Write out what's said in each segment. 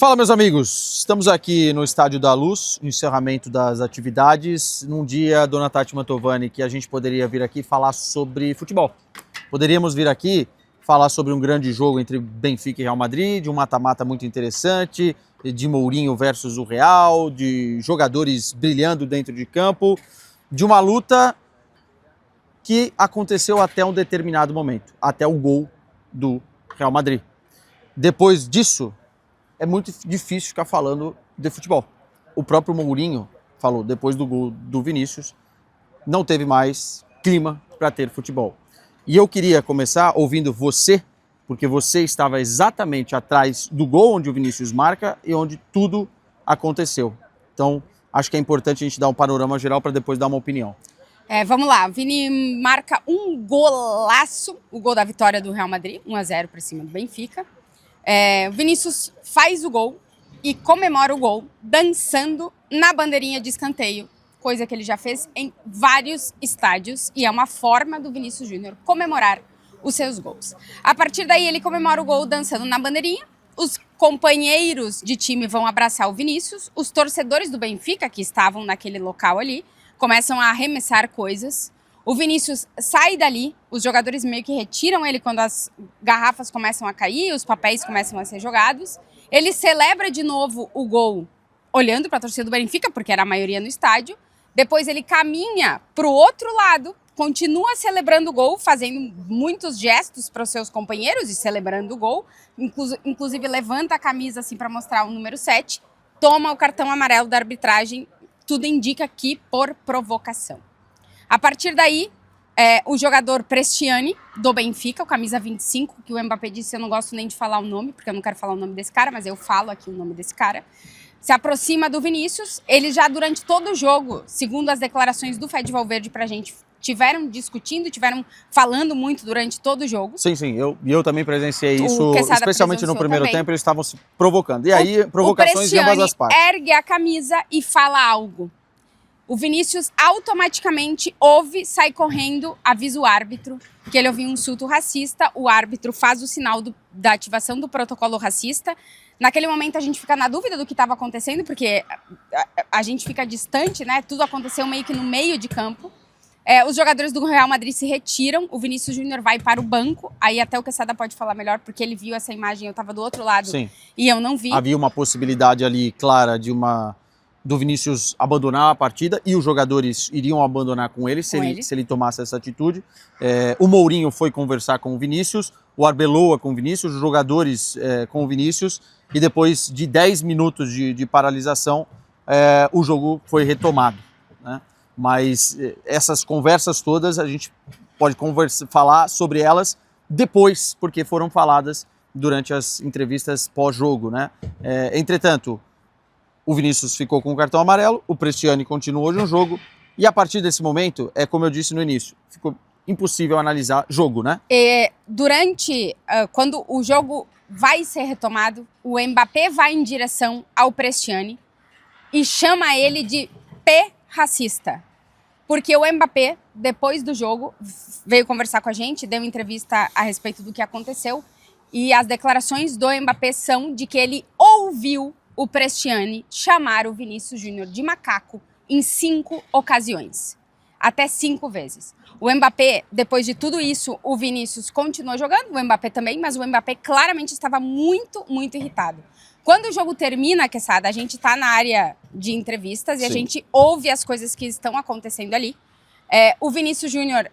Fala, meus amigos, estamos aqui no Estádio da Luz, no encerramento das atividades, num dia, dona Tati Mantovani, que a gente poderia vir aqui falar sobre futebol. Poderíamos vir aqui falar sobre um grande jogo entre Benfica e Real Madrid, de um mata-mata muito interessante, de Mourinho versus o Real, de jogadores brilhando dentro de campo, de uma luta que aconteceu até um determinado momento, até o gol do Real Madrid. Depois disso, é muito difícil ficar falando de futebol. O próprio Mourinho falou, depois do gol do Vinícius, não teve mais clima para ter futebol. E eu queria começar ouvindo você, porque você estava exatamente atrás do gol onde o Vinícius marca e onde tudo aconteceu. Então, acho que é importante a gente dar um panorama geral para depois dar uma opinião. Vamos lá, o Vini marca um golaço, o gol da vitória do Real Madrid, 1-0 para cima do Benfica. O Vinícius faz o gol e comemora o gol dançando na bandeirinha de escanteio, coisa que ele já fez em vários estádios e é uma forma do Vinícius Júnior comemorar os seus gols. A partir daí ele comemora o gol dançando na bandeirinha, os companheiros de time vão abraçar o Vinícius, os torcedores do Benfica que estavam naquele local ali começam a arremessar coisas. O Vinícius sai dali, os jogadores meio que retiram ele quando as garrafas começam a cair, os papéis começam a ser jogados. Ele celebra de novo o gol olhando para a torcida do Benfica, porque era a maioria no estádio. Depois ele caminha para o outro lado, continua celebrando o gol, fazendo muitos gestos para os seus companheiros e celebrando o gol. Inclusive levanta a camisa assim para mostrar o número 7, toma o cartão amarelo da arbitragem, tudo indica que por provocação. A partir daí, o jogador Prestiani, do Benfica, o camisa 25, que o Mbappé disse, eu não gosto nem de falar o nome, porque eu não quero falar o nome desse cara, mas eu falo aqui o nome desse cara, se aproxima do Vinícius. Eles já durante todo o jogo, segundo as declarações do Fede Valverde pra gente, tiveram discutindo, tiveram falando muito durante todo o jogo. Sim, eu também presenciei isso, especialmente no primeiro tempo, eles estavam se provocando. E aí, provocações de ambas as partes. Ergue a camisa e fala algo. O Vinícius automaticamente ouve, sai correndo, avisa o árbitro que ele ouviu um insulto racista, o árbitro faz o sinal da ativação do protocolo racista. Naquele momento a gente fica na dúvida do que estava acontecendo, porque a gente fica distante, né? Tudo aconteceu meio que no meio de campo. Os jogadores do Real Madrid se retiram, o Vinícius Júnior vai para o banco, aí até o Quesada pode falar melhor, porque ele viu essa imagem, eu estava do outro lado. Sim. E eu não vi. Havia uma possibilidade ali clara do Vinícius abandonar a partida e os jogadores iriam abandonar com ele se ele tomasse essa atitude. O Mourinho foi conversar com o Vinícius, o Arbeloa com o Vinícius, os jogadores com o Vinícius, e depois de 10 minutos de paralisação, o jogo foi retomado, né? Mas essas conversas todas a gente pode falar sobre elas depois, porque foram faladas durante as entrevistas pós-jogo, né? Entretanto, o Vinícius ficou com o cartão amarelo, o Prestiani continuou no jogo, e a partir desse momento, como eu disse no início, ficou impossível analisar jogo, né? Quando o jogo vai ser retomado, o Mbappé vai em direção ao Prestiani e chama ele de P-racista. Porque o Mbappé, depois do jogo, veio conversar com a gente, deu entrevista a respeito do que aconteceu, e as declarações do Mbappé são de que ele ouviu o Prestiani chamar o Vinícius Júnior de macaco em 5 ocasiões. Até 5 vezes. O Mbappé, depois de tudo isso, o Vinícius continuou jogando, o Mbappé também, mas o Mbappé claramente estava muito, muito irritado. Quando o jogo termina, Quesada, a gente está na área de entrevistas e a gente ouve as coisas que estão acontecendo ali. O Vinícius Júnior,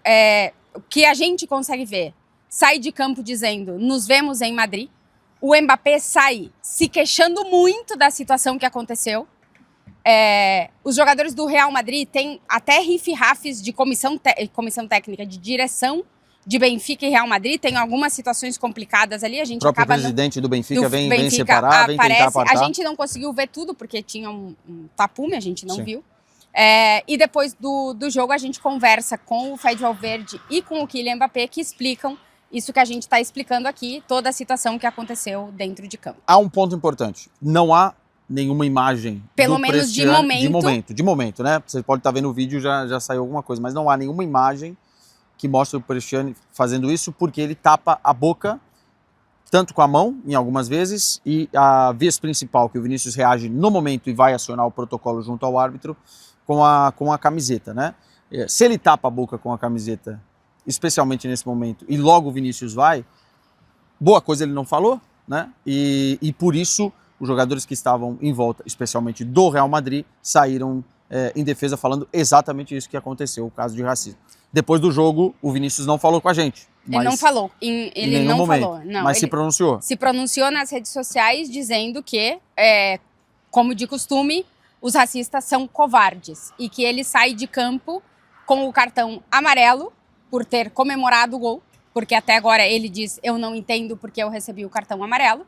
que a gente consegue ver, sai de campo dizendo, nos vemos em Madrid. O Mbappé sai se queixando muito da situação que aconteceu. Os jogadores do Real Madrid têm até rifirrafes de comissão técnica, de direção de Benfica e Real Madrid. Tem algumas situações complicadas ali. O próprio presidente do Benfica vem separar, vem tentar apartar. A gente não conseguiu ver tudo, porque tinha um tapume, a gente não viu. E depois do jogo a gente conversa com o Fede Valverde e com o Kylian Mbappé, que explicam isso que a gente está explicando aqui, toda a situação que aconteceu dentro de campo. Há um ponto importante. Não há nenhuma imagem pelo menos de momento, né? Você pode estar vendo o vídeo, já saiu alguma coisa, mas não há nenhuma imagem que mostra o Prestiani fazendo isso, porque ele tapa a boca tanto com a mão, em algumas vezes, e a vez principal que o Vinícius reage no momento e vai acionar o protocolo junto ao árbitro com a camiseta, né? Se ele tapa a boca com a camiseta, especialmente nesse momento, e logo o Vinícius vai, boa coisa ele não falou, né? E por isso os jogadores que estavam em volta, especialmente do Real Madrid, saíram em defesa falando exatamente isso que aconteceu, o caso de racismo. Depois do jogo, o Vinícius não falou com a gente. Ele não falou. Ele não falou. Não, mas se pronunciou. Se pronunciou nas redes sociais dizendo que, como de costume, os racistas são covardes e que ele sai de campo com o cartão amarelo por ter comemorado o gol, porque até agora ele diz, eu não entendo porque eu recebi o cartão amarelo.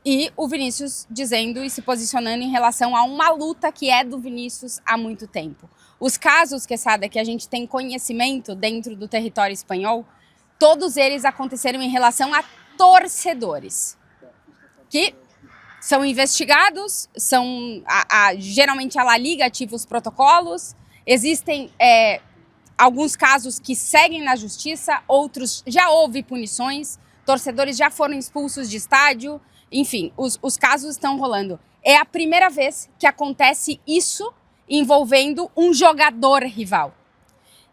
E o Vinícius dizendo e se posicionando em relação a uma luta que é do Vinícius há muito tempo. Os casos, Quesada, que a gente tem conhecimento dentro do território espanhol, todos eles aconteceram em relação a torcedores, que são investigados, geralmente a La Liga ativa os protocolos, existem alguns casos que seguem na justiça, outros já houve punições, torcedores já foram expulsos de estádio, enfim, os casos estão rolando. É a primeira vez que acontece isso envolvendo um jogador rival.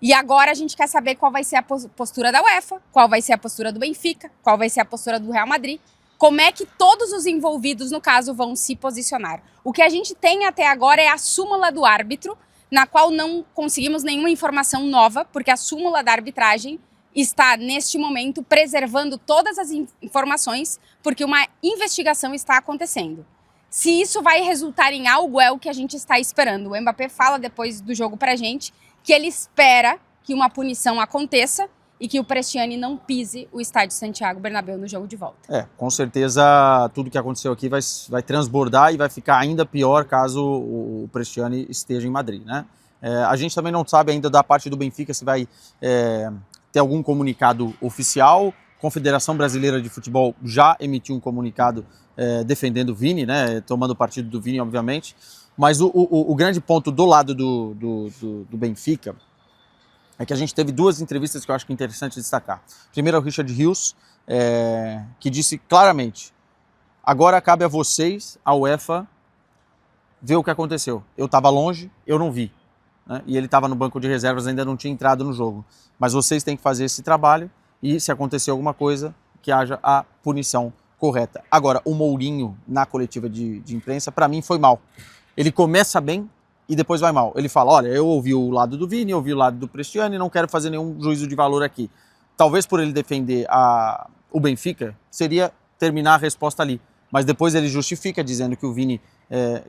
E agora a gente quer saber qual vai ser a postura da UEFA, qual vai ser a postura do Benfica, qual vai ser a postura do Real Madrid, como é que todos os envolvidos no caso vão se posicionar. O que a gente tem até agora é a súmula do árbitro, na qual não conseguimos nenhuma informação nova, porque a súmula da arbitragem está, neste momento, preservando todas as informações, porque uma investigação está acontecendo. Se isso vai resultar em algo, é o que a gente está esperando. O Mbappé fala depois do jogo pra gente que ele espera que uma punição aconteça e que o Prestiani não pise o estádio Santiago Bernabéu no jogo de volta. Com certeza tudo que aconteceu aqui vai transbordar e vai ficar ainda pior caso o Prestiani esteja em Madrid, né? A gente também não sabe ainda da parte do Benfica se vai ter algum comunicado oficial. A Confederação Brasileira de Futebol já emitiu um comunicado defendendo o Vini, né? Tomando partido do Vini, obviamente. Mas o grande ponto do lado do Benfica é que a gente teve duas entrevistas que eu acho que é interessante destacar. Primeiro é o Richard Hughes, que disse claramente: agora cabe a vocês, a UEFA, ver o que aconteceu. Eu estava longe, eu não vi. Né? E ele estava no banco de reservas, ainda não tinha entrado no jogo. Mas vocês têm que fazer esse trabalho e, se acontecer alguma coisa, que haja a punição correta. Agora, o Mourinho, na coletiva de imprensa, para mim foi mal. Ele começa bem e depois vai mal. Ele fala, olha, eu ouvi o lado do Vini, eu ouvi o lado do Prestiani, não quero fazer nenhum juízo de valor aqui. Talvez por ele defender o Benfica, seria terminar a resposta ali. Mas depois ele justifica, dizendo que o Vini,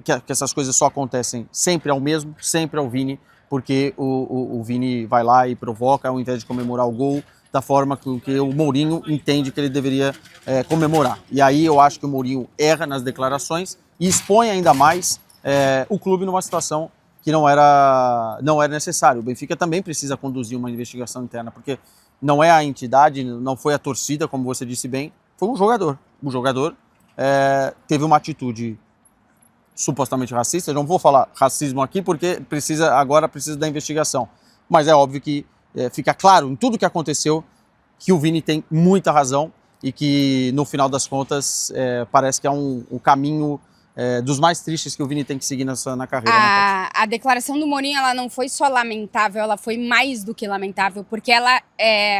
que essas coisas só acontecem sempre ao mesmo, sempre ao Vini, porque o Vini vai lá e provoca, ao invés de comemorar o gol, da forma que o Mourinho entende que ele deveria comemorar. E aí eu acho que o Mourinho erra nas declarações e expõe ainda mais o clube numa situação que não era necessário. O Benfica também precisa conduzir uma investigação interna, porque não é a entidade, não foi a torcida, como você disse bem, foi um jogador. O jogador teve uma atitude supostamente racista. Eu não vou falar racismo aqui porque agora precisa da investigação. Mas é óbvio que fica claro em tudo que aconteceu que o Vini tem muita razão e que, no final das contas, parece que é um caminho dos mais tristes que o Vini tem que seguir na carreira. A declaração do Mourinho, ela não foi só lamentável, ela foi mais do que lamentável, porque ela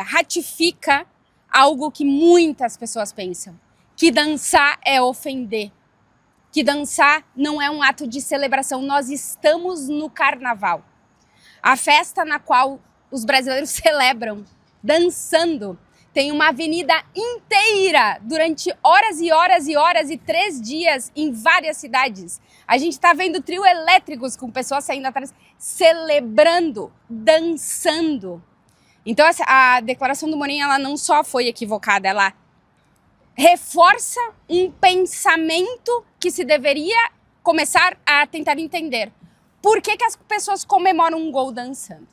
ratifica algo que muitas pessoas pensam, que dançar é ofender, que dançar não é um ato de celebração. Nós estamos no carnaval, a festa na qual os brasileiros celebram, dançando. Tem uma avenida inteira, durante horas e horas e horas e 3 dias em várias cidades. A gente está vendo trio elétricos com pessoas saindo atrás, celebrando, dançando. Então a declaração do Mourinho, ela não só foi equivocada, ela reforça um pensamento que se deveria começar a tentar entender. Por que as pessoas comemoram um gol dançando?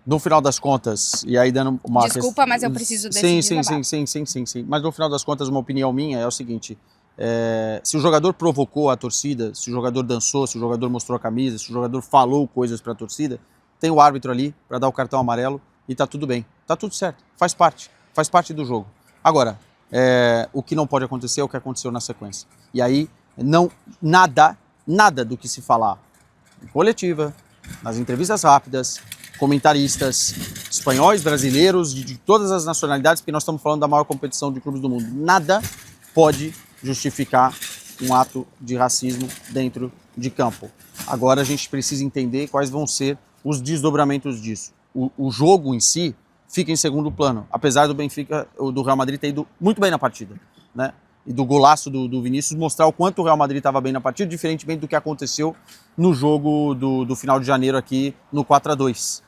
No final das contas, e aí dando uma... Desculpa, mas eu preciso desse Sim. Mas no final das contas, uma opinião minha é o seguinte, se o jogador provocou a torcida, se o jogador dançou, se o jogador mostrou a camisa, se o jogador falou coisas para a torcida, tem o árbitro ali para dar o cartão amarelo e tá tudo bem, tá tudo certo, faz parte do jogo. Agora, o que não pode acontecer é o que aconteceu na sequência. E aí, nada do que se falar em coletiva, nas entrevistas rápidas, comentaristas, espanhóis, brasileiros, de todas as nacionalidades, porque nós estamos falando da maior competição de clubes do mundo. Nada pode justificar um ato de racismo dentro de campo. Agora a gente precisa entender quais vão ser os desdobramentos disso. O jogo em si fica em segundo plano, apesar do Benfica, do Real Madrid ter ido muito bem na partida, né? E do golaço do Vinícius mostrar o quanto o Real Madrid estava bem na partida, diferentemente do que aconteceu no jogo do final de janeiro aqui no 4-2.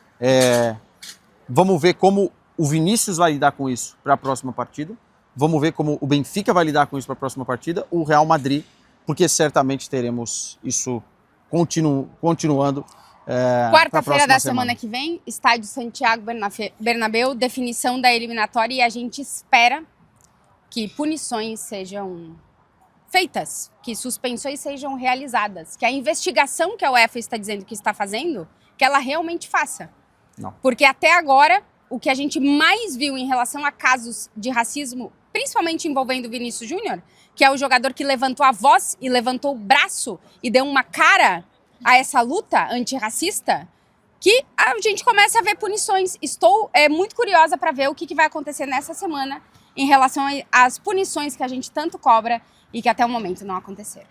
Vamos ver como o Vinícius vai lidar com isso para a próxima partida. Vamos ver como o Benfica vai lidar com isso para a próxima partida. O Real Madrid, porque certamente teremos isso continuando. Quarta-feira da semana que vem, estádio Santiago Bernabéu, definição da eliminatória, e a gente espera que punições sejam feitas, que suspensões sejam realizadas, que a investigação que a UEFA está dizendo que está fazendo, que ela realmente faça. Não. Porque até agora, o que a gente mais viu em relação a casos de racismo, principalmente envolvendo o Vinícius Júnior, que é o jogador que levantou a voz e levantou o braço e deu uma cara a essa luta antirracista, que a gente começa a ver punições. Estou muito curiosa para ver o que vai acontecer nessa semana em relação às punições que a gente tanto cobra e que até o momento não aconteceram.